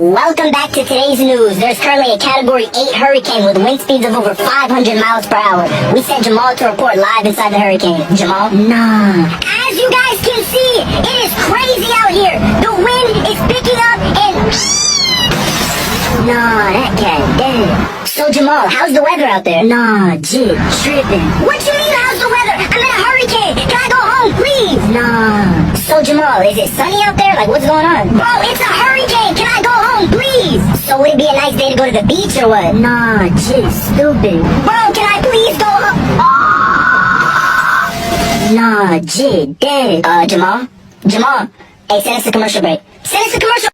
Welcome back to today's news. There's currently a Category 8 hurricane with wind speeds of over 500 miles per hour. We sent Jamal to report live inside the hurricane. Jamal? Nah. As you guys can see, it is crazy out here. The wind is picking up and... Nah, that cat dead. So Jamal, how's the weather out there? Nah, jit, tripping. What you mean how's the weather? I'm in a hurricane. Can I go home, please? Nah. So Jamal, is it sunny out there? Like, what's going on? Bro, it's a hurricane. Can I go home, please? So would it be a nice day to go to the beach or what? Nah, jit, stupid. Bro, can I please go home? Nah, jit, dead. Jamal? Jamal? Hey, send us a commercial break. Send us a commercial